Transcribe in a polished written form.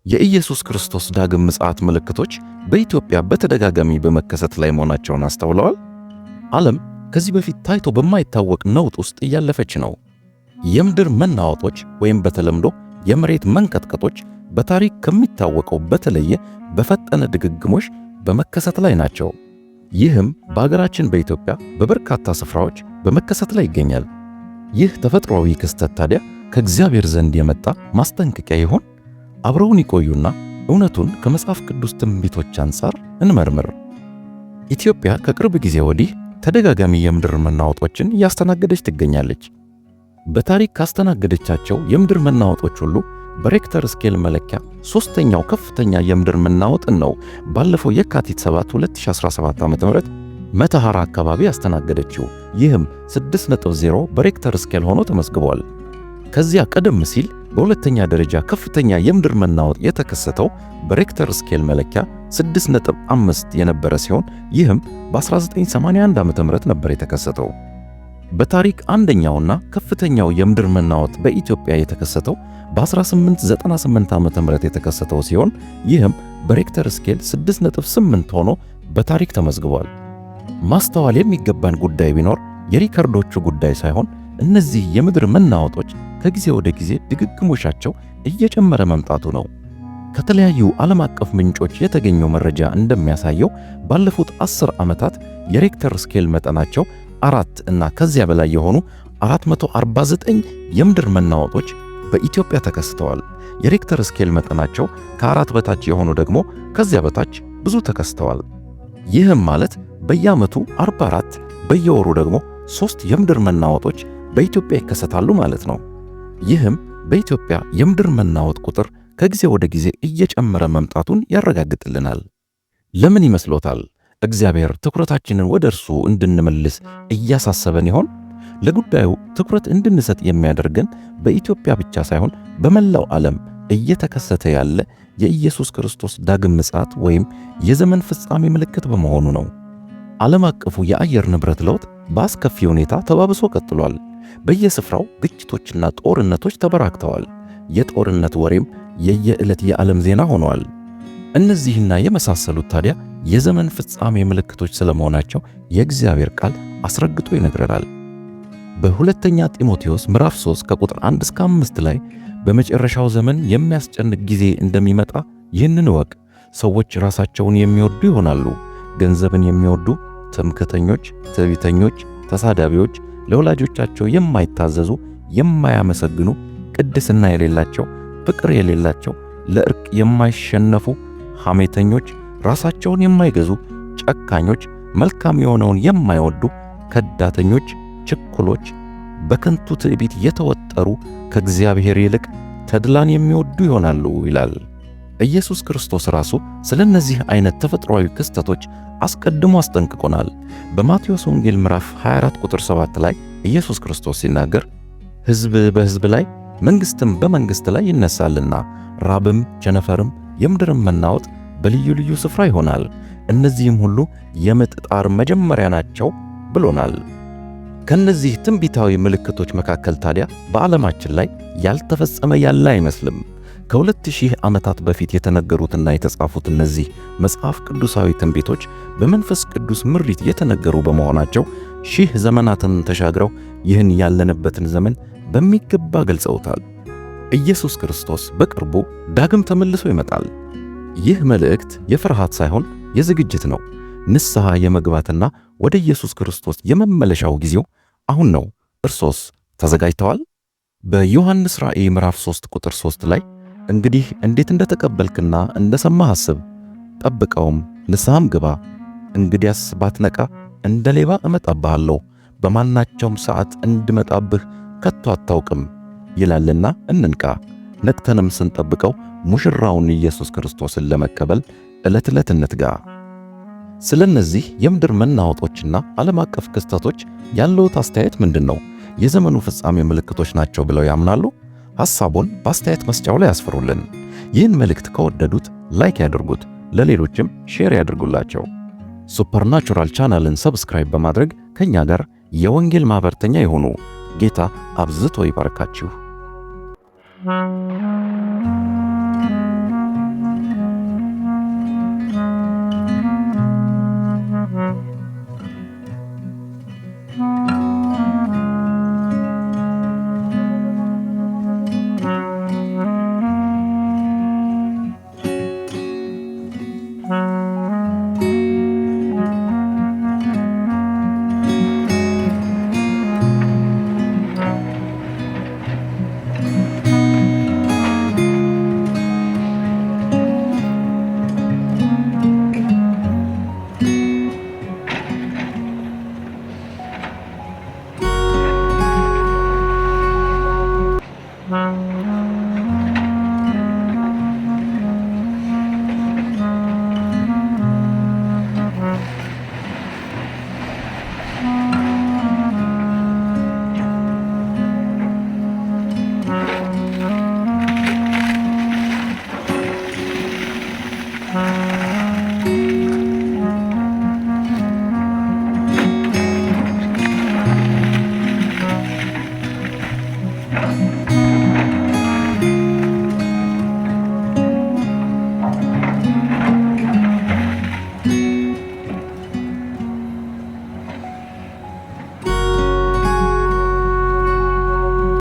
የኢየሱስ ክርስቶስ ዳግም ምጽአት ምልክቶች በኢትዮጵያ በተደጋጋሚ በመከሰት ላይ መሆናቸውን አስተውለዋል? ዓለም ከዚህ በፊት ታይቶ በማይታወቅ ነውጥ ውስጥ እያለፈች ነው። የምድር መናወጦች ወይም በተለምዶ የመሬት መንቀጥቀጦች በታሪክ ከሚታወቀው በተለየ በፈጠነ ድግግሞሽ በመከሰት ላይ ናቸው። ይህም በአገራችን በኢትዮጵያ በበርካታ ስፍራዎች በመከሰት ላይ ይገኛል። ይህ ተፈጥሯዊ ክስተት ታዲያ ከእግዚአብሔር ዘንድ የመጣ ማስጠንቀቂያ ይሆን? አብረውን ይቆዩና እውነቱን ከመጽሐፍ ቅዱስ ትንቢቶች አንጻር እንመርምር። ኢትዮጵያ ከቅርብ ጊዜ ወዲህ ተደጋጋሚ የምድር መናወጦችን እያስተናገደች ትገኛለች። በታሪክ ካስተናገደቻቸው የምድር መናወጦች ሁሉ በሬክተር ስኬል መለኪያ ሦስተኛው ከፍተኛ የምድር መናወጥን ነው ባለፈው የካቲት 7 2017 ዓ.ም መተሐራ አካባቢ ያስተናገደችው። ይህም 6.0 በሬክተር ስኬል ሆኖ ተመዝግቧል። ከዚያ ቀደም ሲል በሁለተኛ ደረጃ ከፍተኛ የምድር መናወጥ የተከሰተው በሬክተር ስኬል መለኪያ 6.5 የነበረ ሲሆን ይህም በ1981 ዓ.ም ነበር የተከሰተው። በታሪክ አንደኛውና ከፍተኛው የምድር መናወጥ በኢትዮጵያ የተከሰተው በ1898 ዓ.ም የተከሰተው ሲሆን ይህም በሬክተር ስኬል 6.8 ሆኖ በታሪክ ተመዝግቧል። ማስተዋል የሚገባን ጉዳይ ቢኖር የሪከርዶቹ ጉዳይ ሳይሆን እነዚህ የምድር መናወጦች ከጊዜ ወደ ጊዜ ድግግሞሻቸው እየጨመረ መምጣቱ ነው። ከተለያዩ ዓለም አቀፍ ምንጮች የተገኘው መረጃ እንደሚያሳየው ባለፉት 10 ዓመታት የሬክተር ስኬል መጠናቸው 4 እና ከዚያ በላይ የሆኑ 449 የምድር መናወጦች በኢትዮጵያ ተከስተዋል። የሬክተር ስኬል መጠናቸው ከ4 በታች የሆኑ ደግሞ ከዚያ በታች ብዙ ተከስተዋል። ይህም ማለት በየዓመቱ 44፣ በየወሩ ደግሞ 3 የምድር መናወጦች በኢትዮጵያ ይከሰታሉ ማለት ነው። ይህም በኢትዮጵያ የምድር መናወጥ ቁጥር ከጊዜ ወደ ጊዜ እየጨመረ መምጣቱን ያረጋግጥልናል። ለምን ይመስሎታል እግዚአብሔር ትኩረታችንን ወደ እርሱ እንድንመልስ እያሳሰበን ይሆን? ለጉዳዩ ትኩረት እንድንሰጥ የሚያደርገን በኢትዮጵያ ብቻ ሳይሆን በመላው ዓለም እየተከሰተ ያለ የኢየሱስ ክርስቶስ ዳግም ምጽአት ወይም የዘመን ፍጻሜ ምልክት በመሆኑ ነው። ዓለም አቀፉ የአየር ንብረት ለውጥ በአስከፊ ሁኔታ ተባብሶ ቀጥሏል። በየስፍራው ግጭቶችና ጦርነቶች ተበራክተዋል። የጦርነት ወሬም የየዕለት የዓለም ዜና ሆነዋል። እነዚህና የመሳሰሉት ታዲያ የዘመን ፍጻሜ ምልክቶች ስለመሆናቸው የእግዚአብሔር ቃል አስረግጦ ይነግረናል። በሁለተኛ ጢሞቴዎስ ምዕራፍ 3 ከቁጥር 1 እስከ 5 ላይ በመጨረሻው ዘመን የሚያስጨንቅ ጊዜ እንደሚመጣ ይህንን እወቅ። ሰዎች ራሳቸውን የሚወዱ ይሆናሉ፣ ገንዘብን የሚወዱ፣ ትምክህተኞች፣ ትዕቢተኞች፣ ተሳዳቢዎች፣ ለወላጆቻቸው የማይታዘዙ፣ የማያመሰግኑ፣ ቅድስና የሌላቸው፣ ፍቅር የሌላቸው፣ ለእርቅ የማይሸነፉ፣ ሐሜተኞች፣ ራሳቸውን የማይገዙ፣ ጨካኞች፣ መልካም የሆነውን የማይወዱ፣ ከዳተኞች፣ ችኩሎች፣ በከንቱ ትዕቢት የተወጠሩ፣ ከእግዚአብሔር ይልቅ ተድላን የሚወዱ ይሆናሉ ይላል። ኢየሱስ ክርስቶስ ራሱ ስለ እነዚህ አይነት ተፈጥሯዊ ክስተቶች አስቀድሞ አስጠንቅቆናል። በማቴዎስ ወንጌል ምዕራፍ 24 ቁጥር 7 ላይ ኢየሱስ ክርስቶስ ሲናገር ሕዝብ በሕዝብ ላይ መንግሥትም በመንግሥት ላይ ይነሳልና ራብም፣ ቸነፈርም፣ የምድርም መናወጥ በልዩ ልዩ ስፍራ ይሆናል፣ እነዚህም ሁሉ የምጥ ጣር መጀመሪያ ናቸው ብሎናል። ከነዚህ ትንቢታዊ ምልክቶች መካከል ታዲያ በዓለማችን ላይ ያልተፈጸመ ያለ አይመስልም። ከ2000 ዓመታት በፊት የተነገሩትና የተጻፉት እነዚህ መጽሐፍ ቅዱሳዊ ትንቢቶች በመንፈስ ቅዱስ ምሪት የተነገሩ በመሆናቸው ሺህ ዘመናትን ተሻግረው ይህን ያለንበትን ዘመን በሚገባ ገልጸውታል። ኢየሱስ ክርስቶስ በቅርቡ ዳግም ተመልሶ ይመጣል። ይህ መልእክት የፍርሃት ሳይሆን የዝግጅት ነው። ንስሐ የመግባትና ወደ ኢየሱስ ክርስቶስ የመመለሻው ጊዜው አሁን ነው። እርሶስ ተዘጋጅተዋል? በዮሐንስ ራእይ ምዕራፍ 3 ቁጥር 3 ላይ እንግዲህ እንዴት እንደተቀበልክና እንደሰማህ አስብ፣ ጠብቀውም፣ ንስሐም ግባ። እንግዲያስ ባትነቃ እንደ ሌባ እመጣብሃለሁ፣ በማናቸውም ሰዓት እንድመጣብህ ከቶ አታውቅም ይላልና እንንቃ። ነቅተንም ስንጠብቀው ሙሽራውን ኢየሱስ ክርስቶስን ለመቀበል ዕለት ዕለት እንትጋ። ስለ እነዚህ የምድር መናወጦችና ዓለም አቀፍ ክስተቶች ያለዎት አስተያየት ምንድን ነው? የዘመኑ ፍጻሜ ምልክቶች ናቸው ብለው ያምናሉ? ሐሳቡን በአስተያየት መስጫው ላይ ያስፍሩልን። ይህን መልእክት ከወደዱት ላይክ ያድርጉት፣ ለሌሎችም ሼር ያድርጉላቸው። ሱፐርናቹራል ቻናልን ሰብስክራይብ በማድረግ ከኛ ጋር የወንጌል ማህበርተኛ ይሁኑ። ጌታ አብዝቶ ይባርካችሁ።